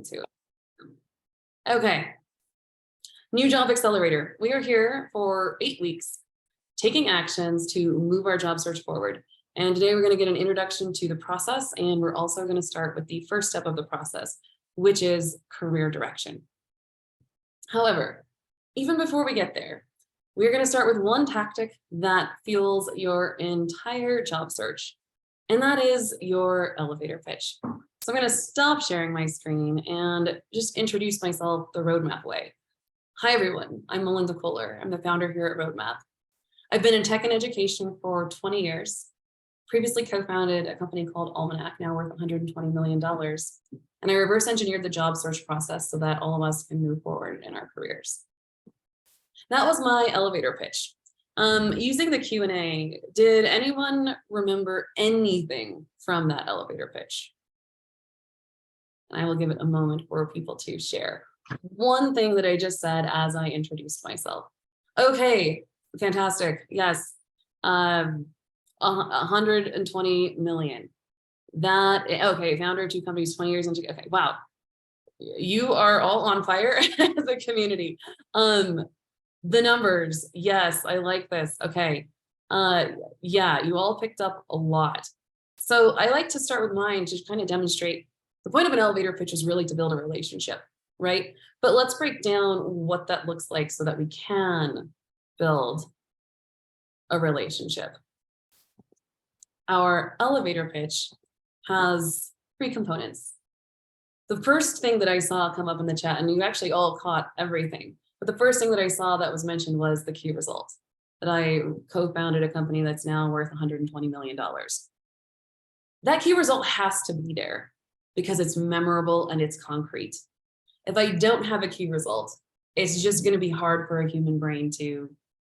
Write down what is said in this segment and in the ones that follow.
into it. Okay. New Job Accelerator. We are here for 8 weeks, taking actions to move our job search forward. And today we're going to get an introduction to the process, and we're also going to start with the first step of the process, which is career direction. However, even before we get there, we're going to start with one tactic that fuels your entire job search, and that is your elevator pitch. So I'm going to stop sharing my screen and just introduce myself the Roadmap way. Hi, everyone. I'm Melinda Kohler. I'm the founder here at Roadmap. I've been in tech and education for 20 years, previously co-founded a company called Almanac, now worth $120 million. And I reverse engineered the job search process so that all of us can move forward in our careers. That was my elevator pitch. Using the Q&A, did anyone remember anything from that elevator pitch? And I will give it a moment for people to share. One thing that I just said as I introduced myself. Okay, fantastic. Yes, 120 million. That, okay, founder of 2 companies, 20 years into, okay, wow. You are all on fire as a community. The numbers, yes, I like this. Okay, yeah, you all picked up a lot. So I like to start with mine to kind of demonstrate the point of an elevator pitch is really to build a relationship, right? But let's break down what that looks like so that we can build a relationship. Our elevator pitch has 3 components. The first thing that I saw come up in the chat, and you actually all caught everything, but the first thing that I saw that was mentioned was the key result, that I co-founded a company that's now worth $120 million. That key result has to be there because it's memorable and it's concrete. If I don't have a key result, it's just going to be hard for a human brain to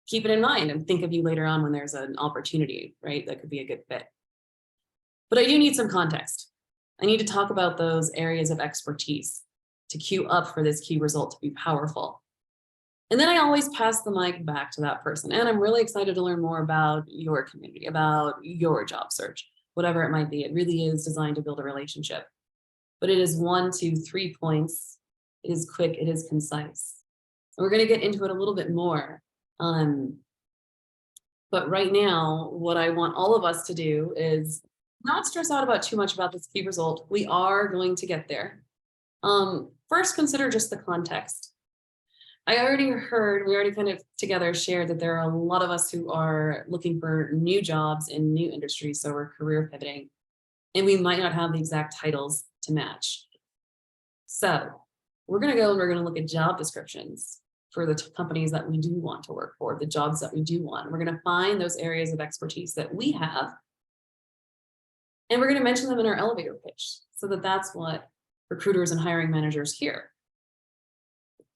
keep it in mind and think of you later on when there's an opportunity, right? That could be a good fit. But I do need some context. I need to talk about those areas of expertise to queue up for this key result to be powerful. And then I always pass the mic back to that person. And I'm really excited to learn more about your community, about your job search, whatever it might be. It really is designed to build a relationship. But it is 1, 2, 3 points. It is quick, it is concise. And we're going to get into it a little bit more. But right now, what I want all of us to do is not stress out about too much about this key result. We are going to get there. First, consider just the context. We already kind of together shared that there are a lot of us who are looking for new jobs in new industries, so we're career pivoting, and we might not have the exact titles to match. So we're going to go and we're going to look at job descriptions for the companies that we do want to work for, the jobs that we do want. We're going to find those areas of expertise that we have, and we're going to mention them in our elevator pitch so that that's what recruiters and hiring managers hear.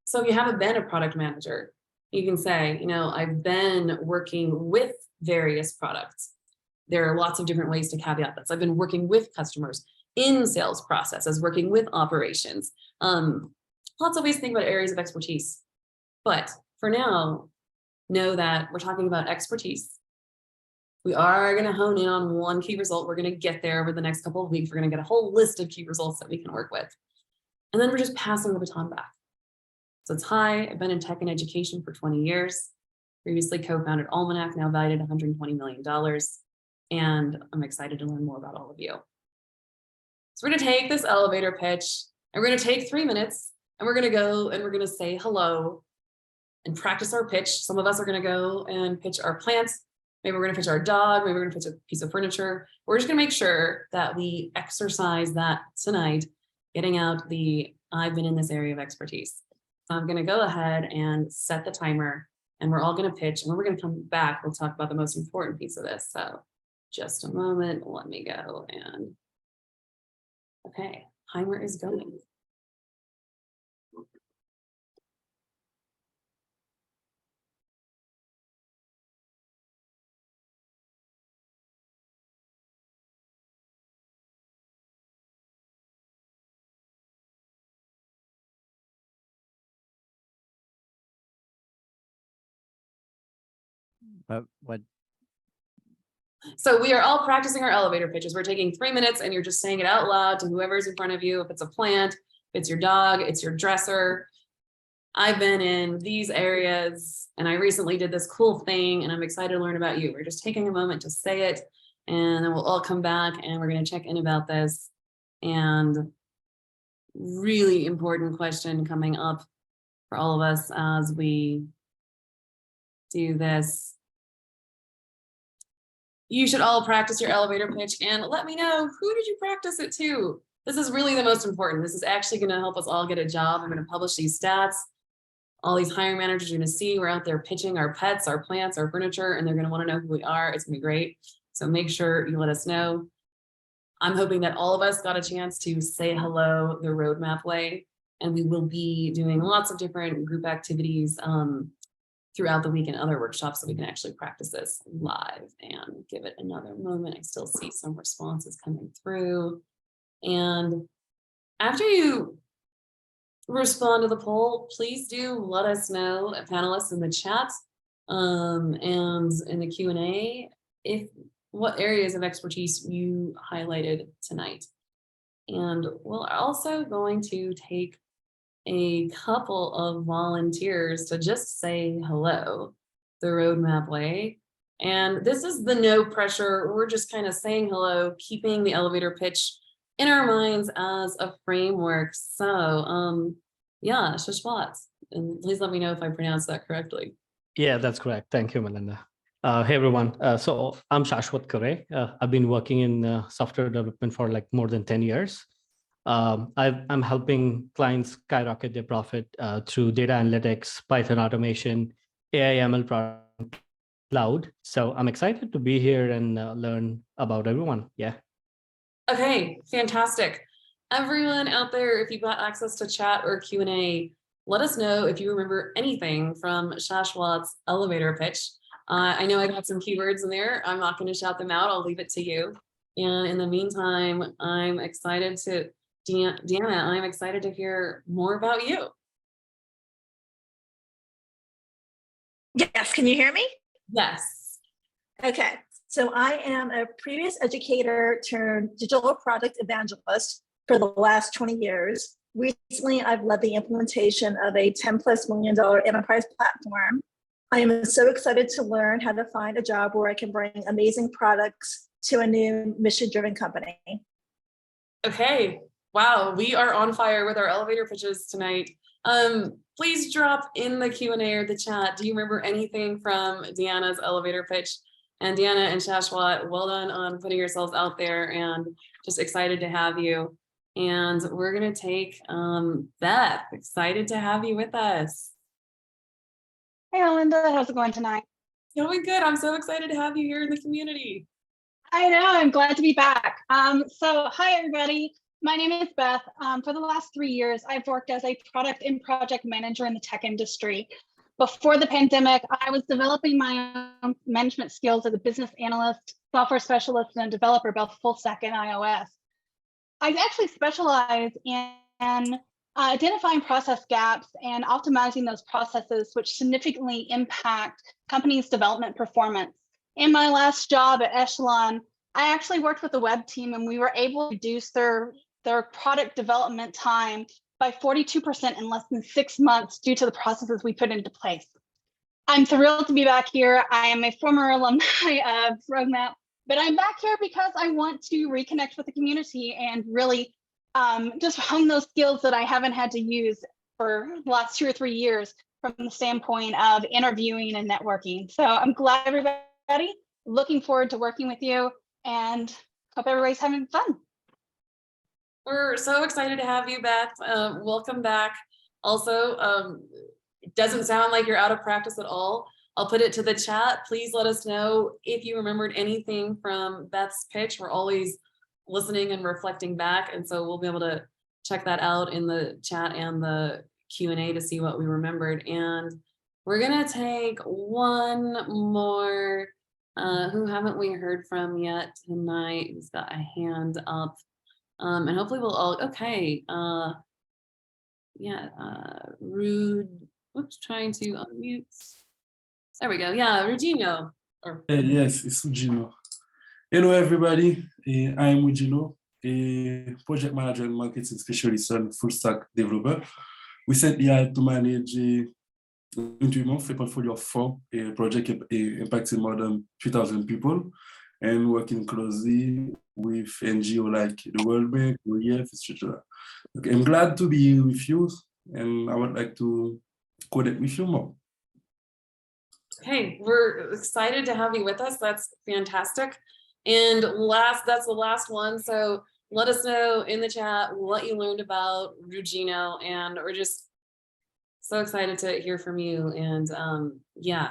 So if you haven't been a product manager, you can say, you know, I've been working with various products. There are lots of different ways to caveat this. I've been working with customers in sales processes, working with operations. Lots of ways to think about areas of expertise. But for now, know that we're talking about expertise. We are going to hone in on one key result. We're going to get there over the next couple of weeks. We're going to get a whole list of key results that we can work with. And then we're just passing the baton back. So it's hi, I've been in tech and education for 20 years, previously co-founded Almanac, now valued at $120 million. And I'm excited to learn more about all of you. So we're going to take this elevator pitch and we're going to take 3 minutes and we're going to go and we're going to say hello and practice our pitch. Some of us are going to go and pitch our plants. Maybe we're going to pitch our dog. Maybe we're going to pitch a piece of furniture. We're just going to make sure that we exercise that tonight, getting out the I've been in this area of expertise. So I'm going to go ahead and set the timer and we're all going to pitch and when we're going to come back, we'll talk about the most important piece of this. So just a moment, let me go and okay, timer is going. What? So we are all practicing our elevator pitches. We're taking 3 minutes and you're just saying it out loud to whoever's in front of you. If it's a plant, it's your dog, it's your dresser. I've been in these areas and I recently did this cool thing and I'm excited to learn about you. We're just taking a moment to say it and then we'll all come back and we're going to check in about this. And really important question coming up for all of us as we do this. You should all practice your elevator pitch and let me know, who did you practice it to? This is really the most important. This is actually going to help us all get a job. I'm going to publish these stats. All these hiring managers are going to see we're out there pitching our pets, our plants, our furniture, and they're going to want to know who we are. It's going to be great. So make sure you let us know. I'm hoping that all of us got a chance to say hello the roadmap way, and we will be doing lots of different group activities throughout the week and other workshops so we can actually practice this live. And give it another moment. I still see some responses coming through. And after you respond to the poll, please do let us know, panelists in the chat and in the Q&A, what areas of expertise you highlighted tonight. And we're also going to take a couple of volunteers to just say hello the roadmap way. And this is the no pressure. We're just kind of saying hello, keeping the elevator pitch in our minds as a framework. So yeah, Shashwat, and please let me know if I pronounced that correctly. Yeah, that's correct. Thank you, Melinda. Hey, everyone. So I'm Shashwat Kure. I've been working in software development for like more than 10 years. I'm helping clients skyrocket their profit through data analytics, Python automation, AI, ML product, cloud. So I'm excited to be here and learn about everyone. Yeah. Okay, fantastic. Everyone out there, if you've got access to chat or Q&A, let us know if you remember anything from Shashwat's elevator pitch. I know I got some keywords in there. I'm not going to shout them out. I'll leave it to you. And in the meantime, I'm excited to, Deanna, I'm excited to hear more about you. Yes, can you hear me? Yes. Okay, so I am a previous educator turned digital product evangelist for the last 20 years. Recently, I've led the implementation of a $10+ million enterprise platform. I am so excited to learn how to find a job where I can bring amazing products to a new mission-driven company. Okay, wow, we are on fire with our elevator pitches tonight. Please drop in the Q&A or the chat. Do you remember anything from Deanna's elevator pitch? And Deanna and Shashwat, well done on putting yourselves out there and just excited to have you. And we're gonna take Beth, excited to have you with us. Hey, Melinda, how's it going tonight? Going good. I'm so excited to have you here in the community. I know, I'm glad to be back. So hi, everybody. My name is Beth. For the last 3 years, I've worked as a product and project manager in the tech industry. Before the pandemic, I was developing my own management skills as a business analyst, software specialist, and a developer, both full stack and iOS. I actually specialize in identifying process gaps and optimizing those processes, which significantly impact companies' development performance. In my last job at Echelon, I actually worked with the web team and we were able to reduce their product development time by 42% in less than 6 months due to the processes we put into place. I'm thrilled to be back here. I am a former alumni of Roadmap, but I'm back here because I want to reconnect with the community and really just hone those skills that I haven't had to use for the last 2 or 3 years from the standpoint of interviewing and networking. So I'm glad everybody, looking forward to working with you and hope everybody's having fun. We're so excited to have you, Beth. Welcome back. Also, it doesn't sound like you're out of practice at all. I'll put it to the chat. Please let us know if you remembered anything from Beth's pitch. We're always listening and reflecting back. And so we'll be able to check that out in the chat and the Q&A to see what we remembered. And we're gonna take one more, who haven't we heard from yet tonight? Who's got a hand up? And hopefully we'll all, okay. Yeah, Rude, oops, trying to unmute. There we go, yeah, Rugino. Yes, it's Ugino. Hello, everybody. I am Ugino. a project manager and marketing specialist and full stack developer. Recently, I had to manage in 3 months a portfolio of 4 projects impacting more than 3,000 people, and working closely with NGO like the World Bank, OEF, etc. Okay, I'm glad to be here with you, and I would like to connect with you more. Okay, we're excited to have you with us. That's fantastic. And that's the last one. So let us know in the chat what you learned about Rugino, and we're just so excited to hear from you. And yeah,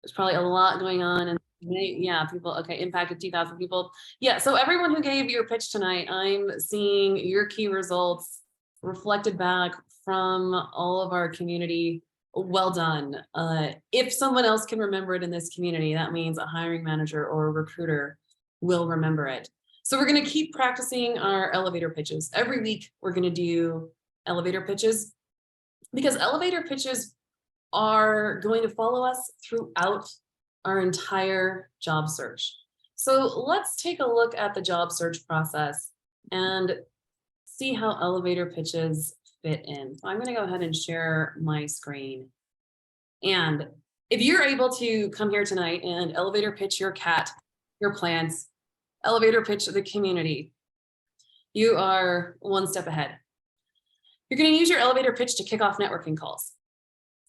there's probably a lot going on, and yeah, people, okay, impacted 2,000 people. Yeah, so everyone who gave your pitch tonight, I'm seeing your key results reflected back from all of our community. Well done. If someone else can remember it in this community, that means a hiring manager or a recruiter will remember it. So we're going to keep practicing our elevator pitches. Every week, we're going to do elevator pitches, because elevator pitches are going to follow us throughout our entire job search. So let's take a look at the job search process and see how elevator pitches fit in. So I'm going to go ahead and share my screen. And if you're able to come here tonight and elevator pitch your cat, your plants, elevator pitch the community, you are one step ahead. You're going to use your elevator pitch to kick off networking calls,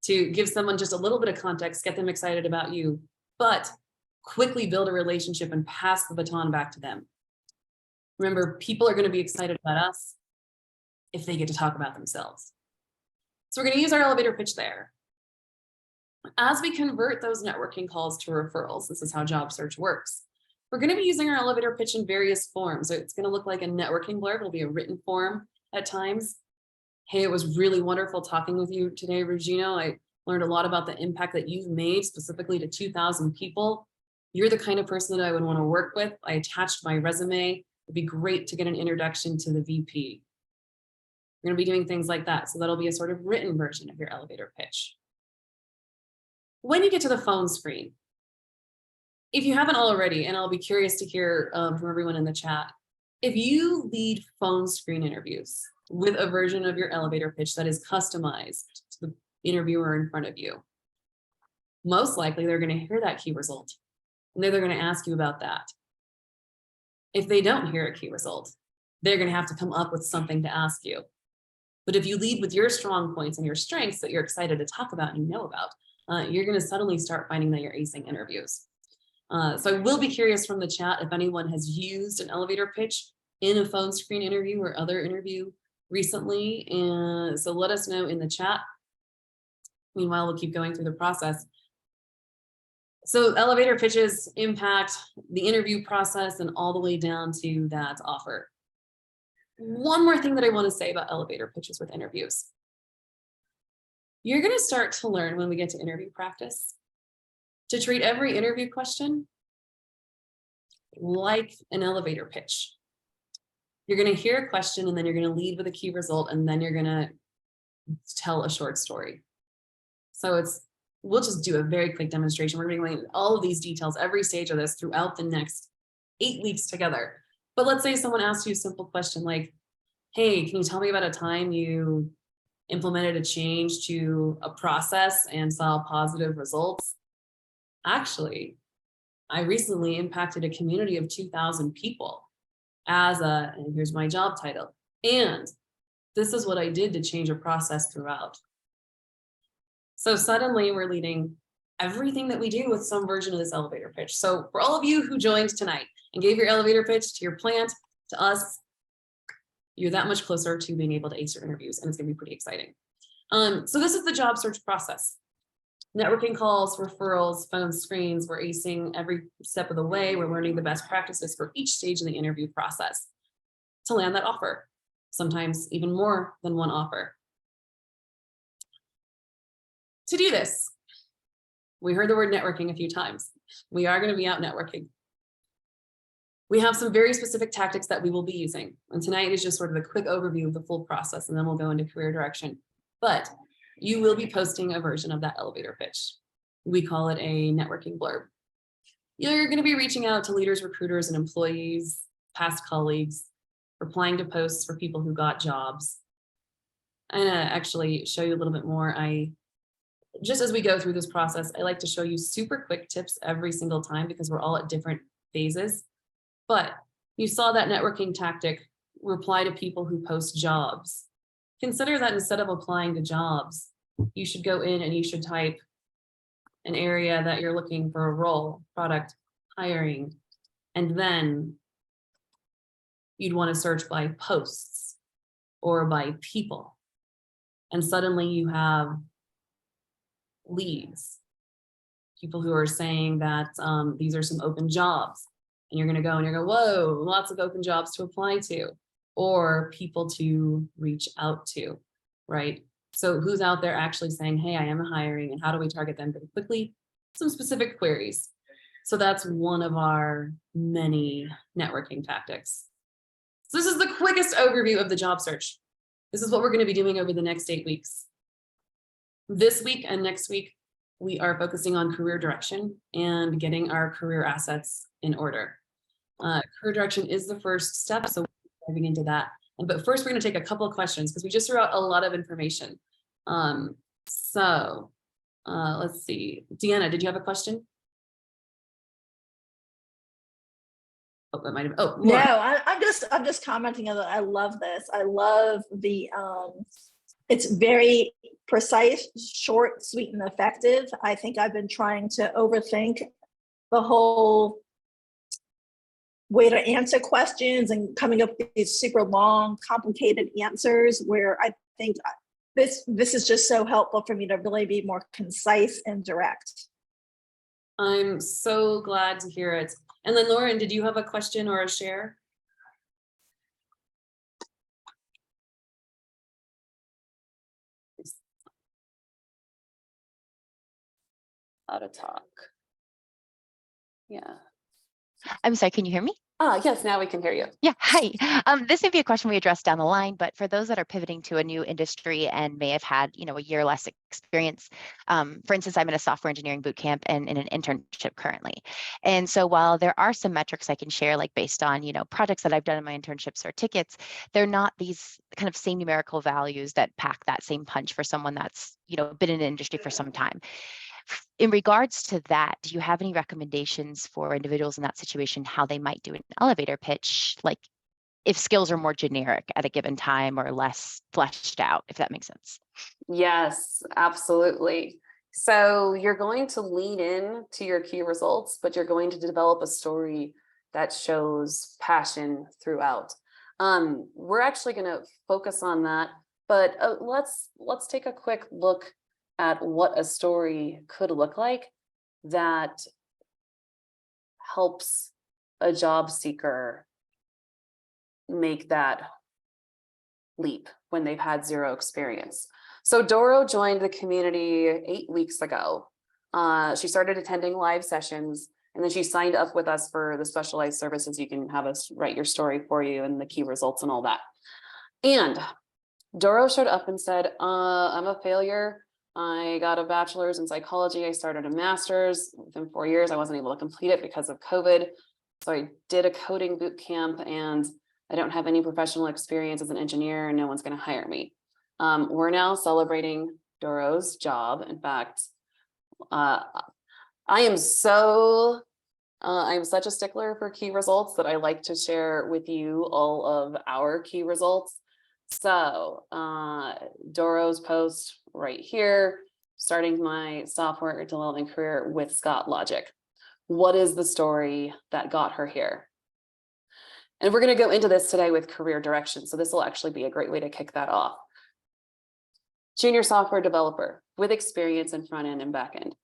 to give someone just a little bit of context, get them excited about you, but quickly build a relationship and pass the baton back to them. Remember, people are going to be excited about us if they get to talk about themselves. So we're going to use our elevator pitch there. As we convert those networking calls to referrals, this is how job search works. We're going to be using our elevator pitch in various forms. So it's going to look like a networking blurb. It'll be a written form at times. Hey, it was really wonderful talking with you today, Rugino. I learned a lot about the impact that you've made specifically to 2,000 people. You're the kind of person that I would want to work with. I attached my resume. It'd be great to get an introduction to the VP. We're going to be doing things like that. So that'll be a sort of written version of your elevator pitch. When you get to the phone screen, if you haven't already, and I'll be curious to hear from everyone in the chat, if you lead phone screen interviews with a version of your elevator pitch that is customized to the interviewer in front of you, most likely they're going to hear that key result, and they're going to ask you about that. If they don't hear a key result, they're going to have to come up with something to ask you. But if you lead with your strong points and your strengths that you're excited to talk about and you know about, you're going to suddenly start finding that you're acing interviews. So I will be curious from the chat if anyone has used an elevator pitch in a phone screen interview or other interview recently. And so let us know in the chat. Meanwhile, we'll keep going through the process. So elevator pitches impact the interview process and all the way down to that offer. One more thing that I want to say about elevator pitches with interviews. You're going to start to learn when we get to interview practice to treat every interview question like an elevator pitch. You're going to hear a question and then you're going to lead with a key result, and then you're going to tell a short story. So we'll just do a very quick demonstration. We're going to be going into all of these details, every stage of this throughout the next 8 weeks together. But let's say someone asks you a simple question like, hey, can you tell me about a time you implemented a change to a process and saw positive results? Actually, I recently impacted a community of 2,000 people and here's my job title. And this is what I did to change a process throughout. So suddenly we're leading everything that we do with some version of this elevator pitch. So for all of you who joined tonight and gave your elevator pitch to your plant, to us, you're that much closer to being able to ace your interviews, and it's going to be pretty exciting. So this is the job search process. Networking calls, referrals, phone screens, we're acing every step of the way. We're learning the best practices for each stage in the interview process to land that offer, sometimes even more than one offer. To do this, we heard the word networking a few times. We are going to be out networking. We have some very specific tactics that we will be using. And tonight is just sort of a quick overview of the full process, and then we'll go into career direction. But you will be posting a version of that elevator pitch. We call it a networking blurb. You're going to be reaching out to leaders, recruiters, and employees, past colleagues, replying to posts for people who got jobs. I'm gonna actually show you a little bit more. Just as we go through this process, I like to show you super quick tips every single time because we're all at different phases. But you saw that networking tactic, reply to people who post jobs. Consider that instead of applying to jobs, you should go in and you should type an area that you're looking for a role, product, hiring, and then you'd want to search by posts or by people. And suddenly you have leads, people who are saying that these are some open jobs, and you're going to go and you're going, whoa, lots of open jobs to apply to, or people to reach out to, right? So who's out there actually saying, hey, I am hiring, and how do we target them very quickly? Some specific queries. So that's one of our many networking tactics. So this is the quickest overview of the job search. This is what we're going to be doing over the next 8 weeks. This week and next week, we are focusing on career direction and getting our career assets in order. Career direction is the first step, so we're diving into that. But first, we're going to take a couple of questions because we just threw out a lot of information. Let's see. Deanna, did you have a question? Oh, that might have. Oh, No, Laura. I'm just commenting on that. I love this. I love the it's very precise, short, sweet, and effective. I think I've been trying to overthink the whole way to answer questions and coming up with these super long, complicated answers, where I think this is just so helpful for me to really be more concise and direct. I'm so glad to hear it. And then Lauren, did you have a question or a share? How to talk. Yeah. I'm sorry, can you hear me? Yes, now we can hear you. Yeah, hi. This may be a question we address down the line, but for those that are pivoting to a new industry and may have had, a year less experience, for instance, I'm in a software engineering boot camp and in an internship currently. And so while there are some metrics I can share, like based on, projects that I've done in my internships or tickets, they're not these kind of same numerical values that pack that same punch for someone that's, been in an industry for some time. In regards to that, do you have any recommendations for individuals in that situation, how they might do an elevator pitch, like if skills are more generic at a given time or less fleshed out, if that makes sense? Yes, absolutely. So you're going to lean in to your key results, but you're going to develop a story that shows passion throughout. We're actually going to focus on that, but let's take a quick look at what a story could look like that helps a job seeker make that leap when they've had zero experience. So Doro joined the community 8 weeks ago. She started attending live sessions, and then she signed up with us for the specialized services. You can have us write your story for you and the key results and all that. And Doro showed up and said, I'm a failure. I got a bachelor's in psychology. I started a master's. Within 4 years, I wasn't able to complete it because of COVID. So I did a coding boot camp, and I don't have any professional experience as an engineer, and no one's going to hire me. We're now celebrating Doro's job. In fact, I'm such a stickler for key results that I like to share with you all of our key results. So Doro's post right here, starting my software development career with Scott Logic. What is the story that got her here? And we're going to go into this today with career direction. So this will actually be a great way to kick that off. Junior software developer with experience in front end and back end.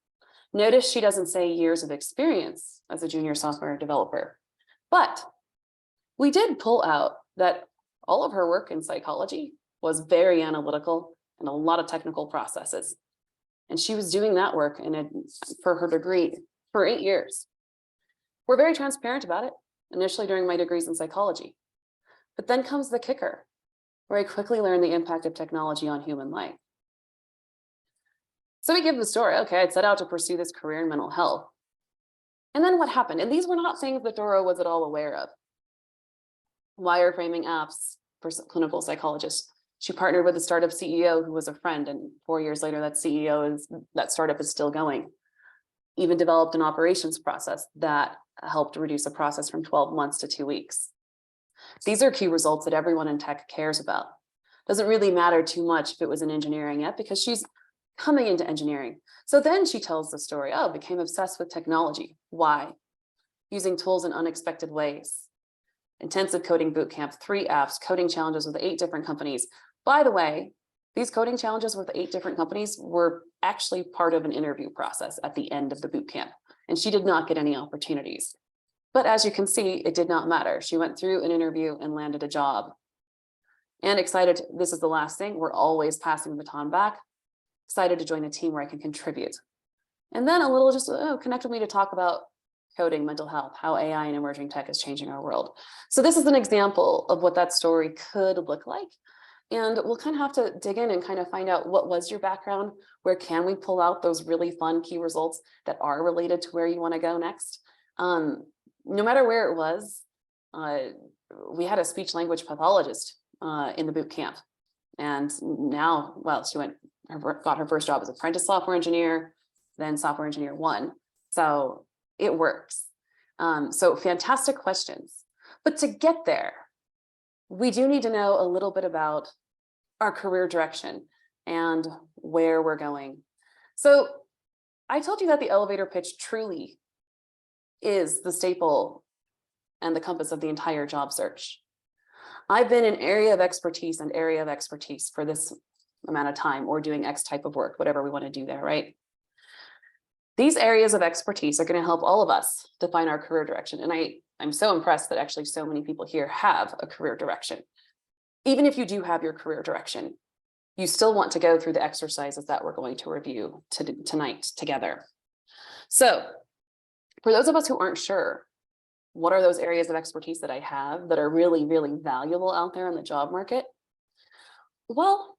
Notice she doesn't say years of experience as a junior software developer, but we did pull out that all of her work in psychology was very analytical and a lot of technical processes. And she was doing that work for her degree for 8 years. We're very transparent about it, initially during my degrees in psychology. But then comes the kicker, where I quickly learned the impact of technology on human life. So we give the story, okay, I'd set out to pursue this career in mental health. And then what happened? And these were not things that Doro was at all aware of. wireframing apps for clinical psychologists. She partnered with a startup CEO who was a friend, and 4 years later, that startup is still going. Even developed an operations process that helped reduce a process from 12 months to 2 weeks. These are key results that everyone in tech cares about. Doesn't really matter too much if it was in engineering yet, because she's coming into engineering. So then she tells the story, oh, became obsessed with technology. Why? Using tools in unexpected ways. Intensive coding bootcamp, 3 apps, coding challenges with 8 different companies. By the way, these coding challenges with 8 different companies were actually part of an interview process at the end of the bootcamp, and she did not get any opportunities. But as you can see, it did not matter. She went through an interview and landed a job. And excited, this is the last thing, we're always passing the baton back. Excited to join a team where I can contribute. And then a little just connect with me to talk about coding, mental health, how AI and emerging tech is changing our world. So this is an example of what that story could look like. And we'll kind of have to dig in and kind of find out, what was your background? Where can we pull out those really fun key results that are related to where you want to go next? No matter where it was, we had a speech language pathologist in the boot camp. And now, well, she got her first job as apprentice software engineer, then software engineer 1. So it works. So fantastic questions. But to get there, we do need to know a little bit about our career direction and where we're going. So I told you that the elevator pitch truly is the staple and the compass of the entire job search. I've been in area of expertise for this amount of time, or doing X type of work, whatever we want to do there, right? These areas of expertise are going to help all of us define our career direction. And I'm so impressed that actually so many people here have a career direction. Even if you do have your career direction, you still want to go through the exercises that we're going to review tonight together. So for those of us who aren't sure, what are those areas of expertise that I have that are really, really valuable out there in the job market? Well,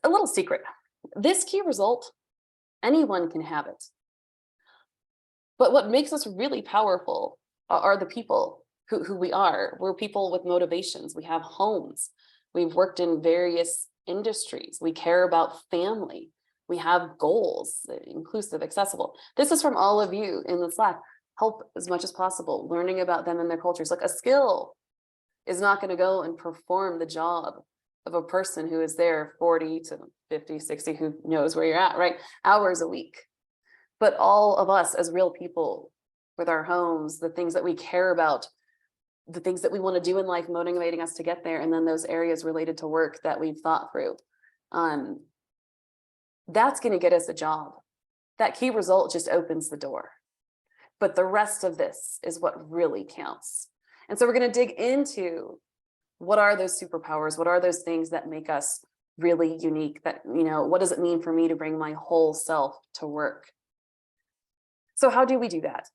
a little secret. This key result, anyone can have it. But what makes us really powerful are the people who we are. We're people with motivations. We have homes. We've worked in various industries. We care about family. We have goals, inclusive, accessible. This is from all of you in the Slack. Help as much as possible, learning about them and their cultures. Like, a skill is not going to go and perform the job of a person who is there 40 to 50, 60, who knows where you're at, right? Hours a week. But all of us as real people with our homes, the things that we care about, the things that we want to do in life, motivating us to get there, and then those areas related to work that we've thought through. That's going to get us a job. That key result just opens the door. But the rest of this is what really counts. And so we're going to dig into, what are those superpowers? What are those things that make us really unique? That, what does it mean for me to bring my whole self to work? So how do we do that?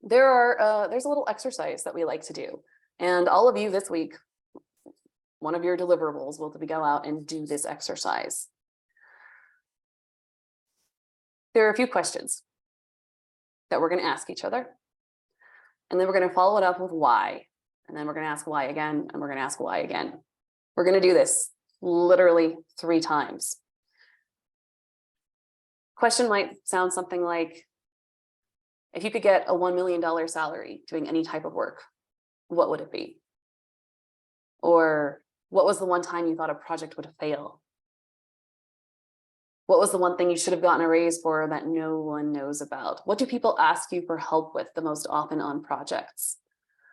There's a little exercise that we like to do. And all of you this week, one of your deliverables will be to go out and do this exercise. There are a few questions that we're going to ask each other. And then we're going to follow it up with why. And then we're going to ask why again, and we're going to ask why again. We're going to do this literally 3 times. Question might sound something like, if you could get a $1 million salary doing any type of work, what would it be? Or what was the one time you thought a project would fail? What was the one thing you should have gotten a raise for that no one knows about? What do people ask you for help with the most often on projects?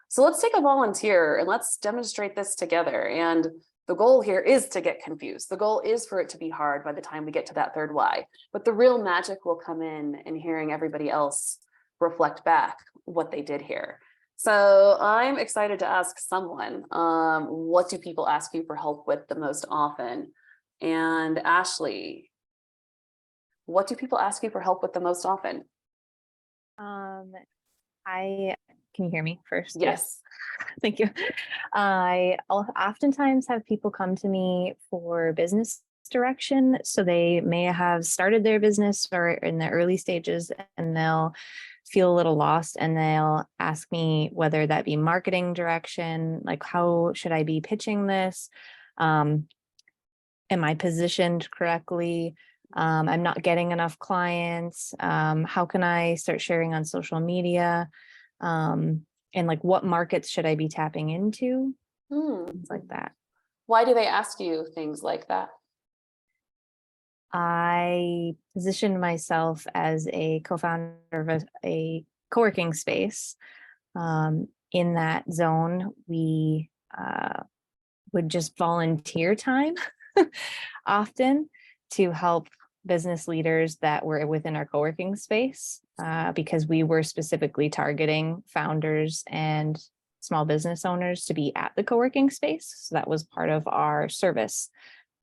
So let's take a volunteer and let's demonstrate this together. And the goal here is to get confused. The goal is for it to be hard by the time we get to that 3rd why. But the real magic will come in hearing everybody else reflect back what they did here. So I'm excited to ask someone, what do people ask you for help with the most often? And Ashley, what do people ask you for help with the most often? Can you hear me first? Yes. Thank you. I'll oftentimes have people come to me for business direction. So they may have started their business or in the early stages, and they'll feel a little lost, and they'll ask me whether that be marketing direction, like how should I be pitching this? Am I positioned correctly? I'm not getting enough clients. How can I start sharing on social media? And like what markets should I be tapping into? Things like that. Why do they ask you things like that? I positioned myself as a co-founder of a co-working space. In that zone, we would just volunteer time often to help business leaders that were within our co-working space, because we were specifically targeting founders and small business owners to be at the co-working space. So that was part of our service,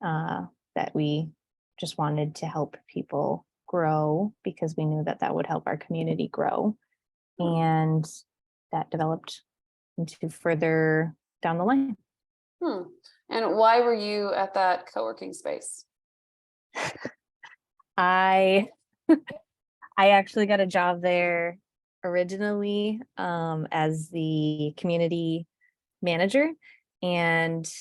that we just wanted to help people grow, because we knew that that would help our community grow. And that developed into further down the line. And why were you at that co-working space? I actually got a job there originally, as the community manager, and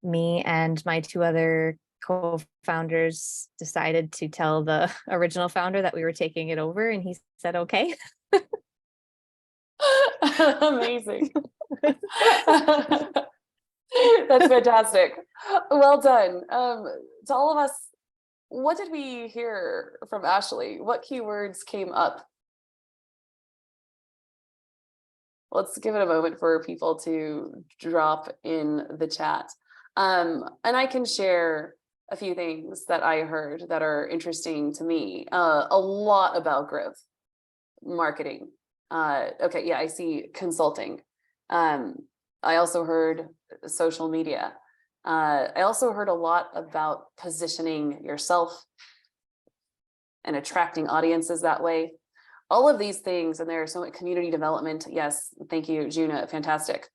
me and my two other co-founders decided to tell the original founder that we were taking it over, and he said, okay. Amazing. That's fantastic. Well done. To all of us, what did we hear from Ashley? What keywords came up? Let's give it a moment for people to drop in the chat. And I can share a few things that I heard that are interesting to me. A lot about growth, marketing. Okay, yeah, I see consulting. I also heard social media. I also heard a lot about positioning yourself and attracting audiences that way. All of these things, and there's so much community development. Yes, thank you, Juna, fantastic.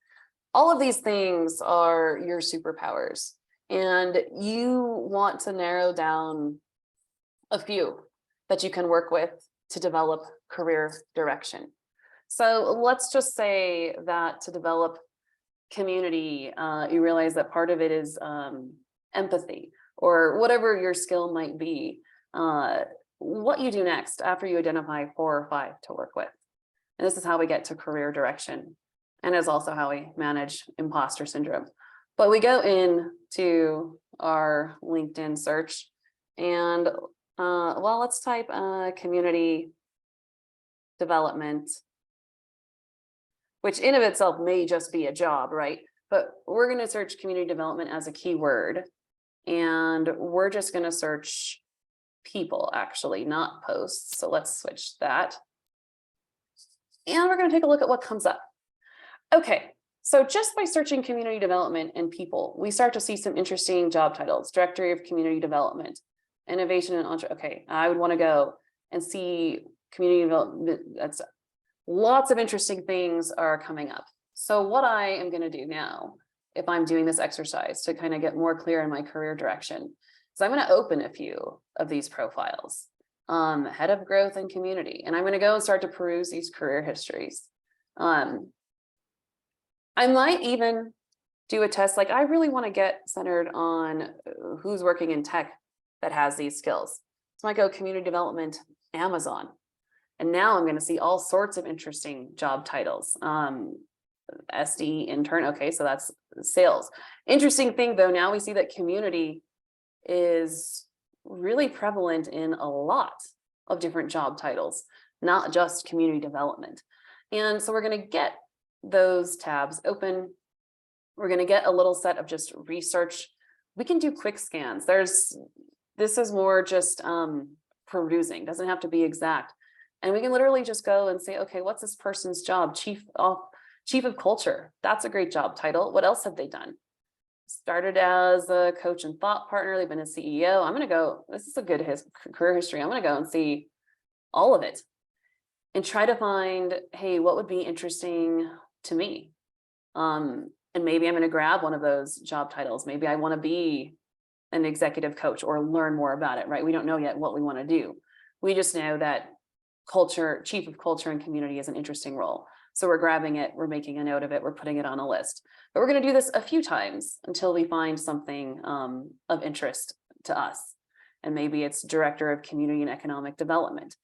All of these things are your superpowers, and you want to narrow down a few that you can work with to develop career direction. So let's just say that to develop community, you realize that part of it is empathy, or whatever your skill might be. What you do next after you identify 4 or 5 to work with. And this is how we get to career direction, and is also how we manage imposter syndrome. But we go into our LinkedIn search, and well, let's type community development, which in of itself may just be a job, right? But we're going to search community development as a keyword, and we're just going to search people, actually, not posts. So let's switch that. And we're going to take a look at what comes up. Okay, so just by searching community development and people, we start to see some interesting job titles: Directory of Community Development, Innovation and okay, I would want to go and see community development. That's lots of interesting things are coming up. So what I am going to do now, if I'm doing this exercise to kind of get more clear in my career direction, is I'm going to open a few of these profiles, head of growth and community, and I'm going to go and start to peruse these career histories. I might even do a test, like I really want to get centered on who's working in tech that has these skills. So I might go community development, Amazon. And now I'm going to see all sorts of interesting job titles. SD intern. Okay, so that's sales. Interesting thing though, now we see that community is really prevalent in a lot of different job titles, not just community development. And so we're going to get those tabs open. We're going to get a little set of just research. We can do quick scans. This is more just perusing, doesn't have to be exact. And we can literally just go and say, okay, what's this person's job? Chief of Culture. That's a great job title. What else have they done? Started as a coach and thought partner. They've been a CEO. I'm going to go, this is a good career history. I'm going to go and see all of it and try to find, hey, what would be interesting to me? And maybe I'm going to grab one of those job titles. Maybe I want to be an executive coach or learn more about it, right? We don't know yet what we want to do. We just know that chief of culture and community is an interesting role. So we're grabbing it, we're making a note of it, we're putting it on a list. But we're going to do this a few times until we find something of interest to us. And maybe it's director of community and economic development.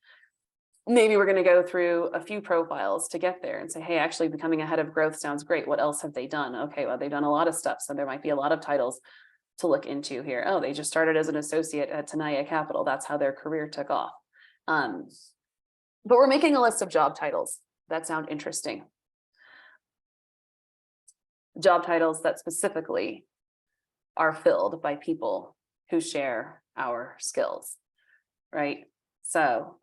Maybe we're going to go through a few profiles to get there and say, hey, actually becoming a head of growth sounds great. What else have they done? Okay, well, they've done a lot of stuff. So there might be a lot of titles to look into here. Oh, they just started as an associate at Tenaya Capital. That's how their career took off. But we're making a list of job titles that sound interesting. Job titles that specifically are filled by people who share our skills, right? So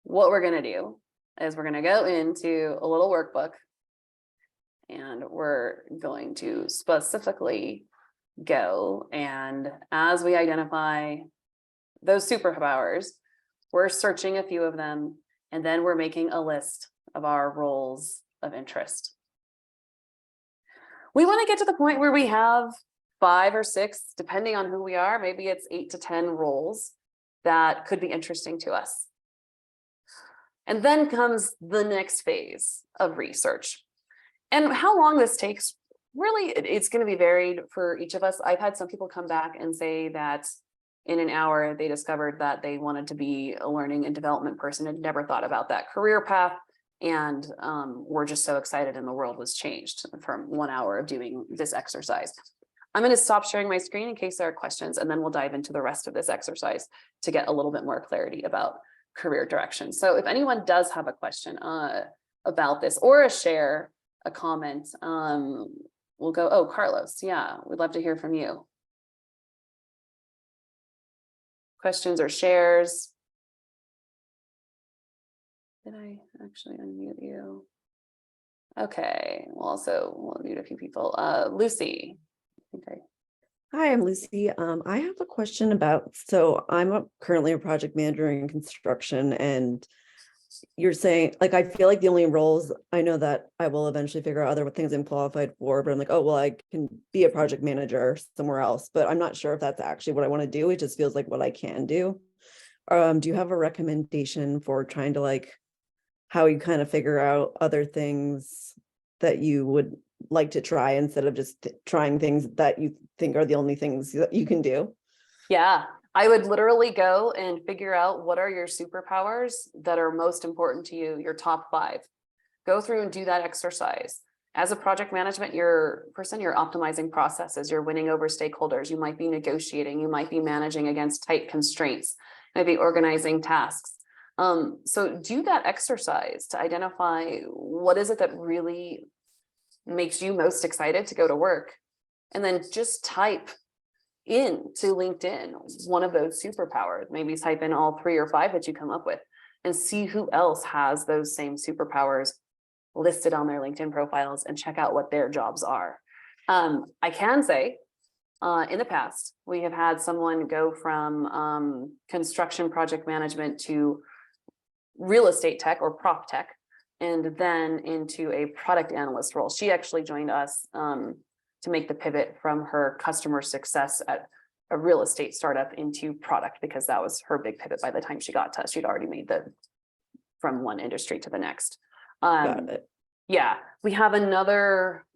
what we're going to do is we're going to go into a little workbook, and we're going to specifically go, and as we identify those superpowers, we're searching a few of them, and then we're making a list of our roles of interest. We want to get to the point where we have 5 or 6, depending on who we are, maybe it's 8 to 10 roles that could be interesting to us. And then comes the next phase of research. And how long this takes, really, it's going to be varied for each of us. I've had some people come back and say that in an hour, they discovered that they wanted to be a learning and development person and never thought about that career path. And were just so excited, and the world was changed from 1 hour of doing this exercise. I'm going to stop sharing my screen in case there are questions, and then we'll dive into the rest of this exercise to get a little bit more clarity about career direction. So if anyone does have a question about this, or a comment, we'll go, oh, Carlos, yeah, we'd love to hear from you. Questions or shares? Did I actually unmute you? Okay, we'll mute a few people. Lucy. Okay. Hi, I'm Lucy. I have a question about, so I'm currently a project manager in construction, and you're saying, like, I feel like the only roles I know that I will eventually figure out other things I'm qualified for, but I'm like, oh, well, I can be a project manager somewhere else, but I'm not sure if that's actually what I want to do. It just feels like what I can do. Do you have a recommendation for trying to, like, how you kind of figure out other things that you would like to try instead of just trying things that you think are the only things that you can do? Yeah, I would literally go and figure out what are your superpowers that are most important to you, your top 5. Go through and do that exercise. As a project management person, you're optimizing processes, you're winning over stakeholders, you might be negotiating, you might be managing against tight constraints, maybe organizing tasks. So do that exercise to identify what is it that really makes you most excited to go to work, and then just type into LinkedIn one of those superpowers. Maybe type in all 3 or 5 that you come up with, and see who else has those same superpowers listed on their LinkedIn profiles, and check out what their jobs are. I can say in the past, we have had someone go from construction project management to real estate tech or prop tech, and then into a product analyst role. She actually joined us to make the pivot from her customer success at a real estate startup into product, because that was her big pivot. By the time she got to us, she'd already made from one industry to the next. Got it. Yeah, we have another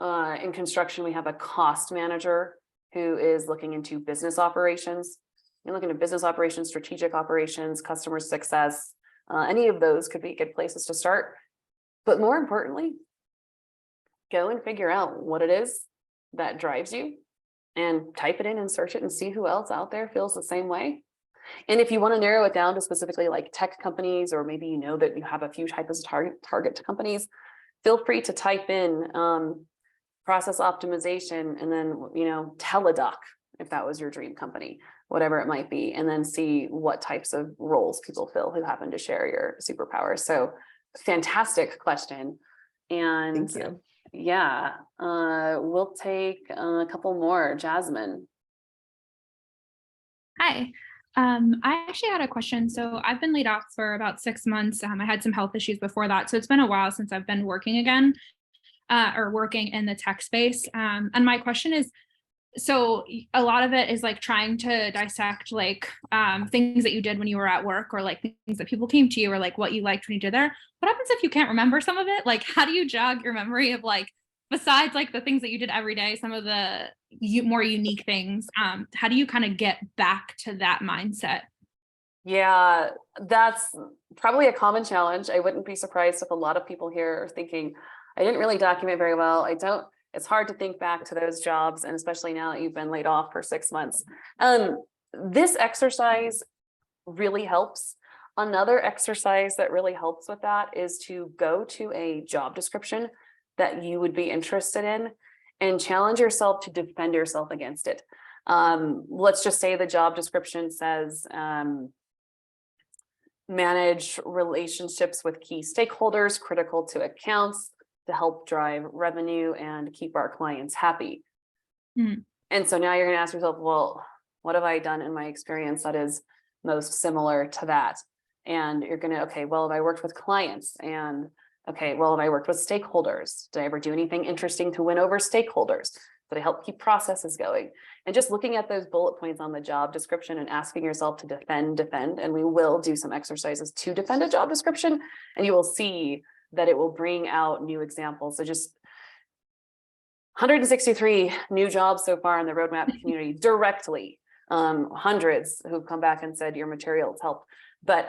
in construction. We have a cost manager who is looking into business operations. You're looking at business operations, strategic operations, customer success. Any of those could be good places to start. But more importantly, go and figure out what it is that drives you, and type it in and search it and see who else out there feels the same way. And if you want to narrow it down to specifically like tech companies, or maybe you know that you have a few types of target companies, feel free to type in process optimization, and then, Teladoc, if that was your dream company, whatever it might be, and then see what types of roles people fill who happen to share your superpowers. So fantastic question. And Thank you. yeah, we'll take a couple more. Jasmine. Hi. I actually had a question. So I've been laid off for about 6 months. I had some health issues before that. So it's been a while since I've been working again, or working in the tech space. And my question is, so a lot of it is like trying to dissect like things that you did when you were at work, or like things that people came to you, or like what you liked when you did there. What happens if you can't remember some of it? Like, how do you jog your memory of like, besides like the things that you did every day, some of the more unique things? How do you kind of get back to that mindset? Yeah, that's probably a common challenge. I wouldn't be surprised if a lot of people here are thinking, I didn't really document very well. It's hard to think back to those jobs, and especially now that you've been laid off for 6 months. This exercise really helps. Another exercise that really helps with that is to go to a job description that you would be interested in and challenge yourself to defend yourself against it. Let's just say the job description says, manage relationships with key stakeholders critical to accounts to help drive revenue and keep our clients happy. And so now you're going to ask yourself, well, what have I done in my experience that is most similar to that? And you're going to, okay, well, have I worked with clients? And okay, well, have I worked with stakeholders? Did I ever do anything interesting to win over stakeholders? Did I help keep processes going? And just looking at those bullet points on the job description and asking yourself to defend, and we will do some exercises to defend a job description, and you will see that it will bring out new examples. So just 163 new jobs so far in the roadmap community directly, hundreds who've come back and said your materials help, but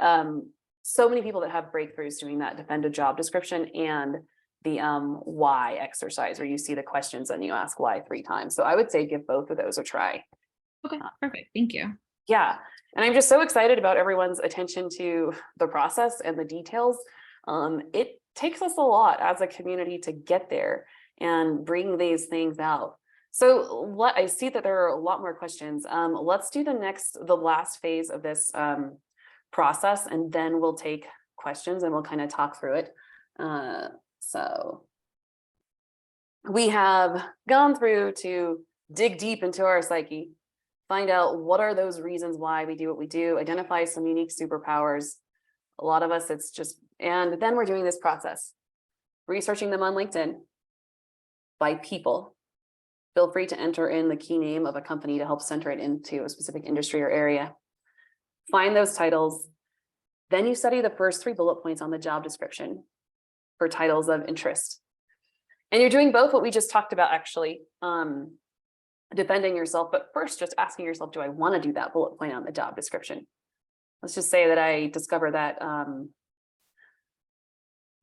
so many people that have breakthroughs doing that defend a job description and the why exercise, where you see the questions and you ask why 3 times. So I would say give both of those a try. Okay, perfect. Thank you. Yeah, and I'm just so excited about everyone's attention to the process and the details. It takes us a lot as a community to get there and bring these things out. So I see that there are a lot more questions. Let's do the last phase of this process, and then we'll take questions and we'll kind of talk through it. So we have gone through to dig deep into our psyche, find out what are those reasons why we do what we do, identify some unique superpowers. A lot of us, it's just, and then we're doing this process, researching them on LinkedIn by people. Feel free to enter in the key name of a company to help center it into a specific industry or area. Find those titles. Then you study the first 3 bullet points on the job description for titles of interest. And you're doing both what we just talked about, actually, defending yourself, but first just asking yourself, do I want to do that bullet point on the job description? Let's just say that I discover that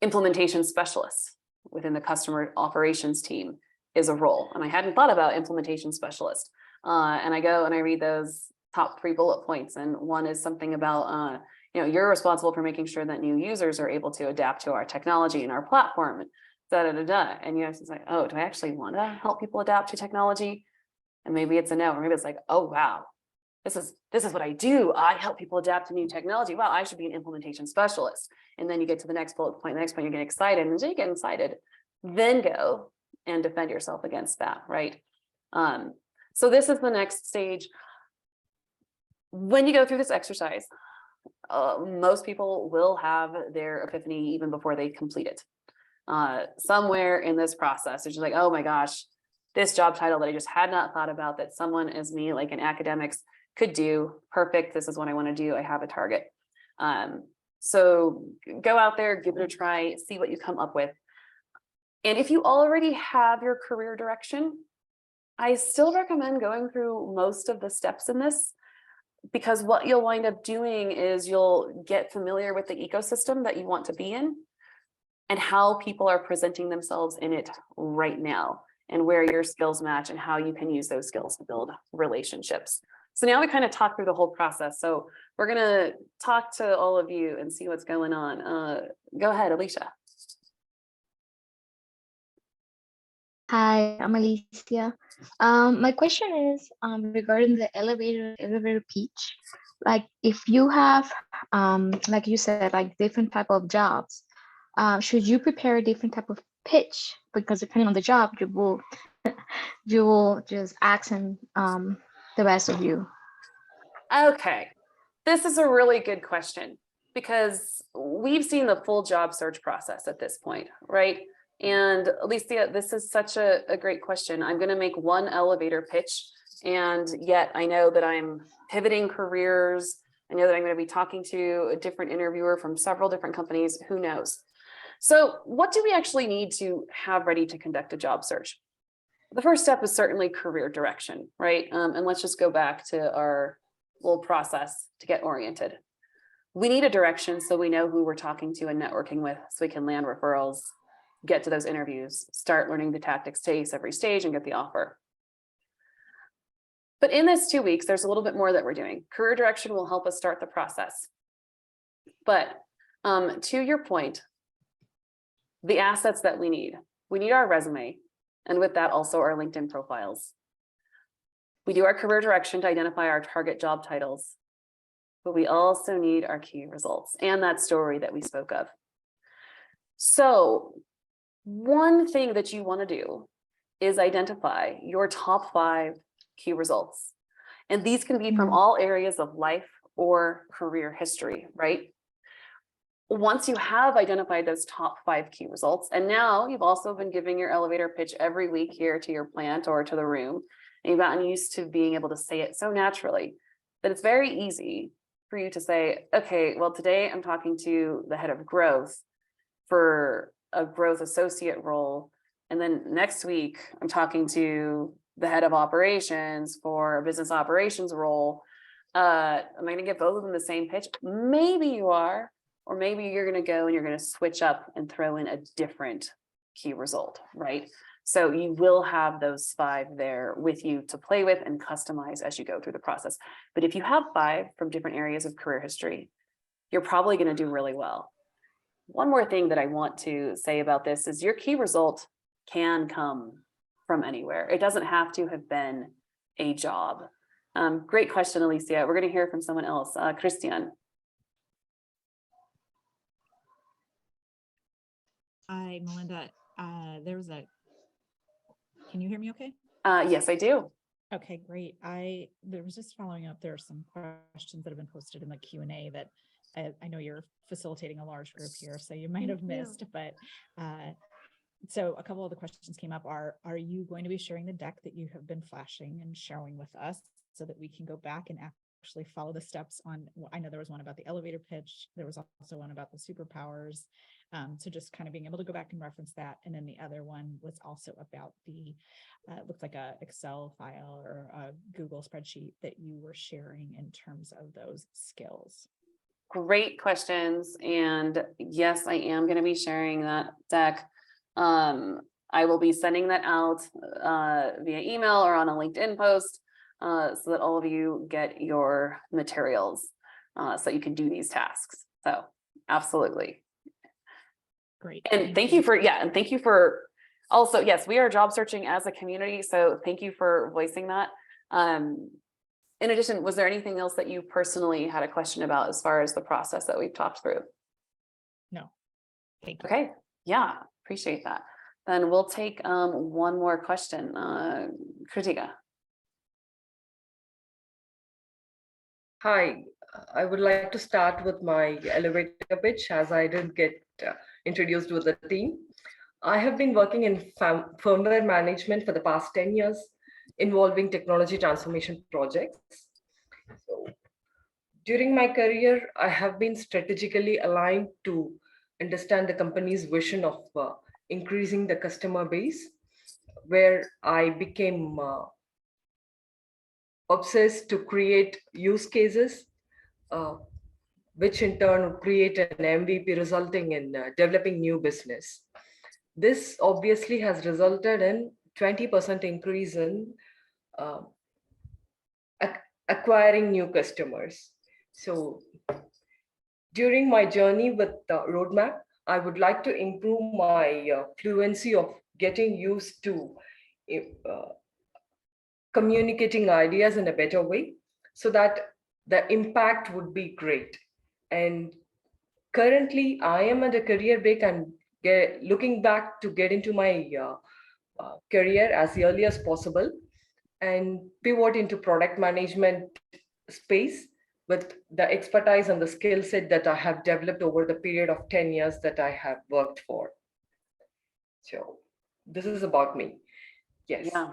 implementation specialist within the customer operations team is a role, and I hadn't thought about implementation specialist. And I go and I read those top 3 bullet points, and one is something about you're responsible for making sure that new users are able to adapt to our technology and our platform, and it's like, oh, do I actually want to help people adapt to technology? And maybe it's a no, or maybe it's like, oh wow, this is what I do. I help people adapt to new technology. Wow, I should be an implementation specialist. And then you get to the next bullet point, the next point, you get excited, and until you get excited, then go and defend yourself against that, right? So this is the next stage. When you go through this exercise, most people will have their epiphany even before they complete it. Somewhere in this process, it's just like, oh my gosh, this job title that I just had not thought about, that someone as me, like in academics, could do. Perfect. This is what I want to do. I have a target. So go out there, give it a try, see what you come up with. And if you already have your career direction, I still recommend going through most of the steps in this, because what you'll wind up doing is you'll get familiar with the ecosystem that you want to be in and how people are presenting themselves in it right now, and where your skills match and how you can use those skills to build relationships. So now we kind of talk through the whole process. So we're going to talk to all of you and see what's going on. Go ahead, Alicia. Hi, I'm Alicia. My question is regarding the elevator pitch. Like, if you have, like you said, like different type of jobs, should you prepare a different type of pitch? Because depending on the job, you will just accent the rest of you. Okay, this is a really good question, because we've seen the full job search process at this point, right? And Alicia, this is such a great question. I'm going to make one elevator pitch, and yet I know that I'm pivoting careers. I know that I'm going to be talking to a different interviewer from several different companies. Who knows? So what do we actually need to have ready to conduct a job search? The first step is certainly career direction, right? And let's just go back to our little process to get oriented. We need a direction so we know who we're talking to and networking with, so we can land referrals, get to those interviews, start learning the tactics to ace every stage and get the offer. But in this 2 weeks, there's a little bit more that we're doing. Career direction will help us start the process. But to your point, the assets that we need our resume, and with that also our LinkedIn profiles. We do our career direction to identify our target job titles, but we also need our key results and that story that we spoke of. So one thing that you want to do is identify your top 5 key results. And these can be from all areas of life or career history, right? Once you have identified those top 5 key results, and now you've also been giving your elevator pitch every week here to your plant or to the room, and you've gotten used to being able to say it so naturally that it's very easy for you to say, okay, well, today I'm talking to the head of growth for a growth associate role. And then next week, I'm talking to the head of operations for a business operations role. Am I going to get both of them the same pitch? Maybe you are. Or maybe you're going to go and you're going to switch up and throw in a different key result, right? So you will have those 5 there with you to play with and customize as you go through the process. But if you have 5 from different areas of career history, you're probably going to do really well. One more thing that I want to say about this is your key result can come from anywhere. It doesn't have to have been a job. Great question, Alicia. We're going to hear from someone else. Christian. Hi, Melinda. Can you hear me okay? Yes, I do. Okay, great. There was just following up. There are some questions that have been posted in the Q&A that I know you're facilitating a large group here, so you might have missed, but so a couple of the questions came up are you going to be sharing the deck that you have been flashing and showing with us so that we can go back and actually follow the steps on? I know there was one about the elevator pitch. There was also one about the superpowers. So just kind of being able to go back and reference that. And then the other one was also about the, looks like a Excel file or a Google spreadsheet that you were sharing in terms of those skills. Great questions. And yes, I am going to be sharing that deck. I will be sending that out via email or on a LinkedIn post so that all of you get your materials so you can do these tasks. So absolutely. Great. And thank you for also, yes, we are job searching as a community. So thank you for voicing that. In addition, was there anything else that you personally had a question about as far as the process that we've talked through? No. Thank you. Okay. Yeah, appreciate that. Then we'll take one more question. Kritika. Hi, I would like to start with my elevator pitch as I didn't get introduced with the team. I have been working in firmware management for the past 10 years, involving technology transformation projects. So, during my career, I have been strategically aligned to understand the company's vision of increasing the customer base, where I became obsessed to create use cases, which in turn would create an MVP, resulting in developing new business. This obviously has resulted in 20% increase in acquiring new customers. So during my journey with the roadmap, I would like to improve my fluency of getting used to communicating ideas in a better way so that the impact would be great. And currently I am at a career break and looking back to get into my career as early as possible and pivot into product management space with the expertise and the skill set that I have developed over the period of 10 years that I have worked for. So this is about me. Yes. Yeah.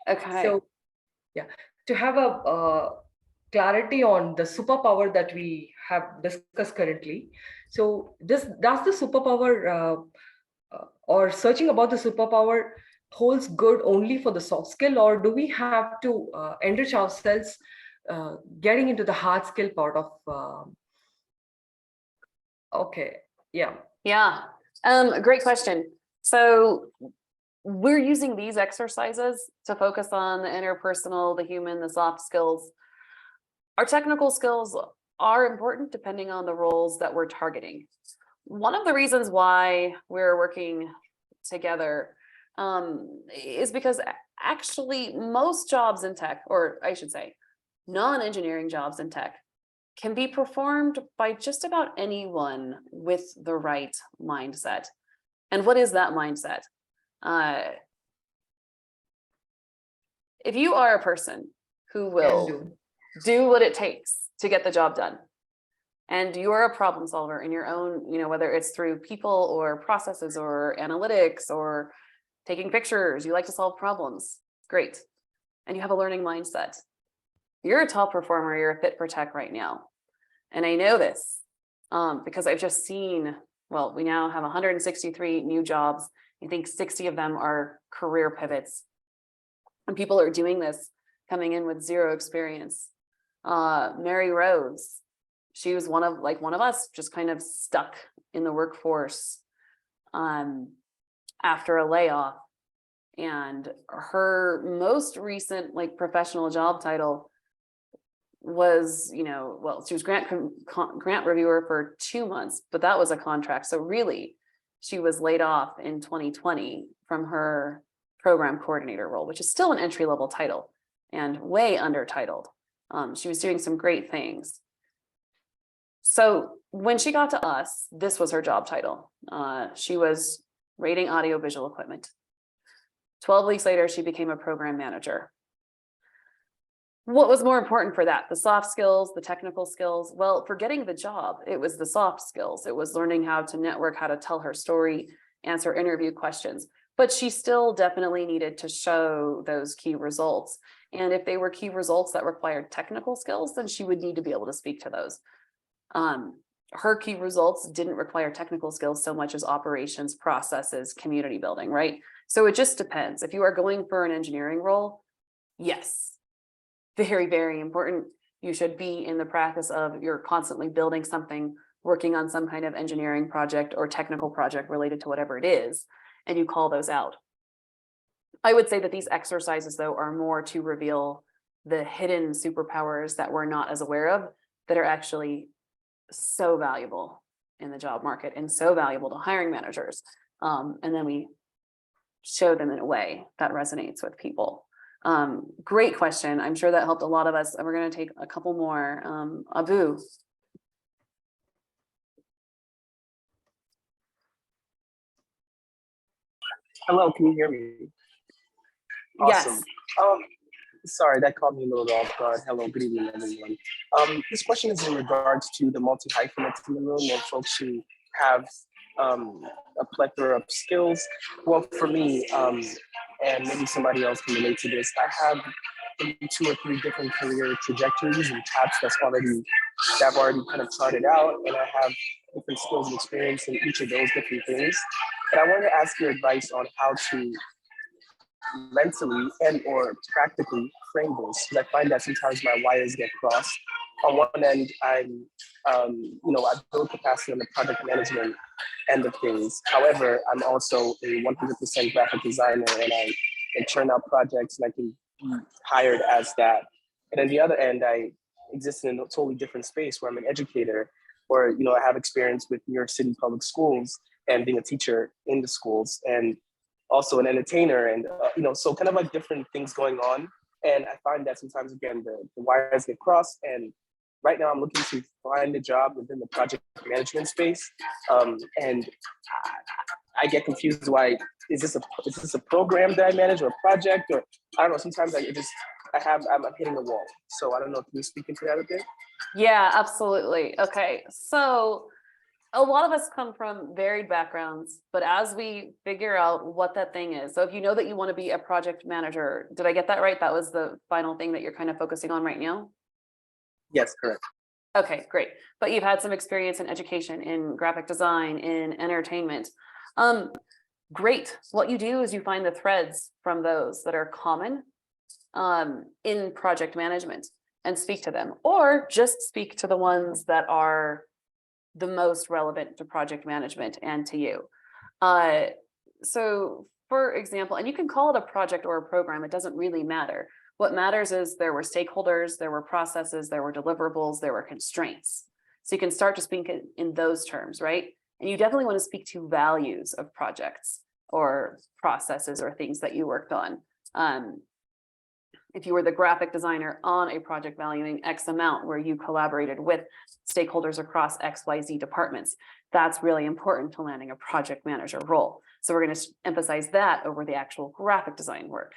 Okay. So yeah, to have a clarity on the superpower that we have discussed currently. So does the superpower or searching about the superpower holds good only for the soft skill, or do we have to enrich ourselves getting into the hard skill part of okay, yeah. Yeah. Great question. So we're using these exercises to focus on the interpersonal, the human, the soft skills. Our technical skills are important depending on the roles that we're targeting. One of the reasons why we're working together is because actually most jobs in tech, or I should say, non-engineering jobs in tech, can be performed by just about anyone with the right mindset. And what is that mindset? If you are a person who will do what it takes to get the job done, and you're a problem solver in your own, whether it's through people or processes or analytics or taking pictures, you like to solve problems, great. And you have a learning mindset. You're a top performer, you're a fit for tech right now. And I know this because I've just seen, well, we now have 163 new jobs. I think 60 of them are career pivots. And people are doing this coming in with zero experience. Mary Rose, she was one of us, just kind of stuck in the workforce after a layoff. And her most recent professional job title was, she was grant reviewer for 2 months, but that was a contract. So really, she was laid off in 2020 from her program coordinator role, which is still an entry-level title and way under-titled. She was doing some great things. So when she got to us, this was her job title. She was rating audio-visual equipment. 12 weeks later, she became a program manager. What was more important for that? The soft skills, the technical skills? Well, for getting the job, it was the soft skills. It was learning how to network, how to tell her story, answer interview questions. But she still definitely needed to show those key results. And if they were key results that required technical skills, then she would need to be able to speak to those. Her key results didn't require technical skills so much as operations, processes, community building, right? So it just depends. If you are going for an engineering role, yes, very, very important. You should be in the practice of you're constantly building something, working on some kind of engineering project or technical project related to whatever it is, and you call those out. I would say that these exercises, though, are more to reveal the hidden superpowers that we're not as aware of that are actually so valuable in the job market and so valuable to hiring managers. And then we show them in a way that resonates with people. Great question. I'm sure that helped a lot of us. And we're going to take a couple more. Abu. Hello, can you hear me? Awesome. Yes. Sorry, that caught me a little off guard. Hello, good evening, everyone. This question is in regards to the multi-hyphenates in the room and folks who have a plethora of skills. Well, for me, and maybe somebody else can relate to this, I have maybe 2 or 3 different career trajectories and paths that I've already kind of charted out, and I have different skills and experience in each of those different things. And I wanted to ask your advice on how to mentally and or practically frame this, because I find that sometimes my wires get crossed. On one end, I build capacity on the project management end of things. However, I'm also a 100% graphic designer, and I can churn out projects and I can be hired as that. And on the other end, I exist in a totally different space where I'm an educator, or I have experience with New York City public schools and being a teacher in the schools, and also an entertainer, and so kind of like different things going on. And I find that sometimes, again, the wires get crossed. And right now I'm looking to find a job within the project management space. And I get confused why, is this a program that I manage or a project, or I don't know, sometimes I'm hitting a wall. So I don't know, can you speak into that a bit? Yeah, absolutely. Okay, so a lot of us come from varied backgrounds, but as we figure out what that thing is, so if you know that you want to be a project manager, did I get that right? That was the final thing that you're kind of focusing on right now? Yes, correct. Okay, great. But you've had some experience in education, in graphic design, in entertainment. Great. What you do is you find the threads from those that are common in project management and speak to them, or just speak to the ones that are the most relevant to project management and to you. So for example, and you can call it a project or a program, it doesn't really matter. What matters is there were stakeholders, there were processes, there were deliverables, there were constraints. So you can start to speak in those terms, right? And you definitely want to speak to values of projects or processes or things that you worked on. If you were the graphic designer on a project valuing X amount where you collaborated with stakeholders across XYZ departments, that's really important to landing a project manager role. So we're going to emphasize that over the actual graphic design work.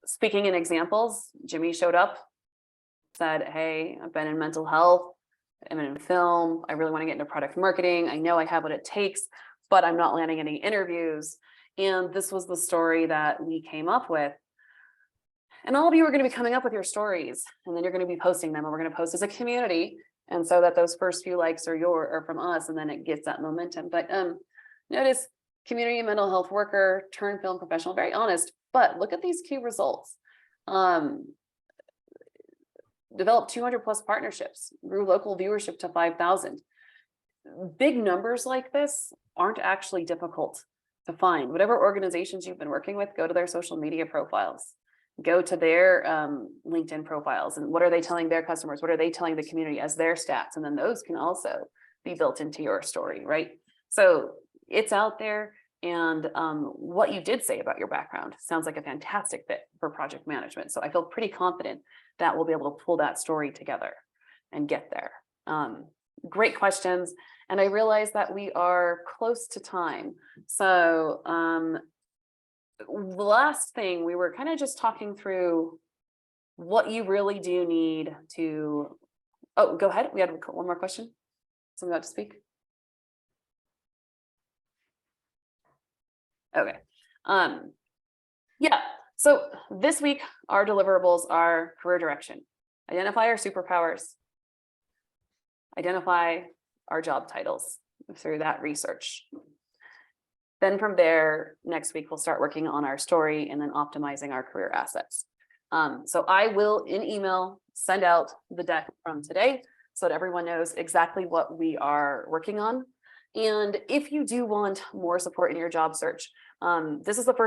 Speaking in examples, Jimmy showed up, said, hey, I've been in mental health, I'm in film, I really want to get into product marketing. I know I have what it takes, but I'm not landing any interviews. And this was the story that we came up with. And all of you are going to be coming up with your stories, and then you're going to be posting them, and we're going to post as a community. And so that those first few likes are from us, and then it gets that momentum. But notice community mental health worker turned film professional, very honest, but look at these key results. Developed 200 plus partnerships, grew local viewership to 5,000. Big numbers like this aren't actually difficult to find. Whatever organizations you've been working with, go to their social media profiles, go to their LinkedIn profiles, and what are they telling their customers? What are they telling the community as their stats? And then those can also be built into your story, right? So it's out there. And what you did say about your background sounds like a fantastic fit for project management. So I feel pretty confident that we'll be able to pull that story together and get there. Great questions. And I realize that we are close to time. So the last thing, we were kind of just talking through what you really do need to, oh, go ahead. We had one more question. Someone about to speak? Okay. Yeah. So this week, our deliverables are career direction. Identify our superpowers. Identify our job titles through that research. Then from there, next week, we'll start working on our story and then optimizing our career assets. So I will, in email, send out the deck from today so that everyone knows exactly what we are working on. And if you do want more support in your job search, this is the first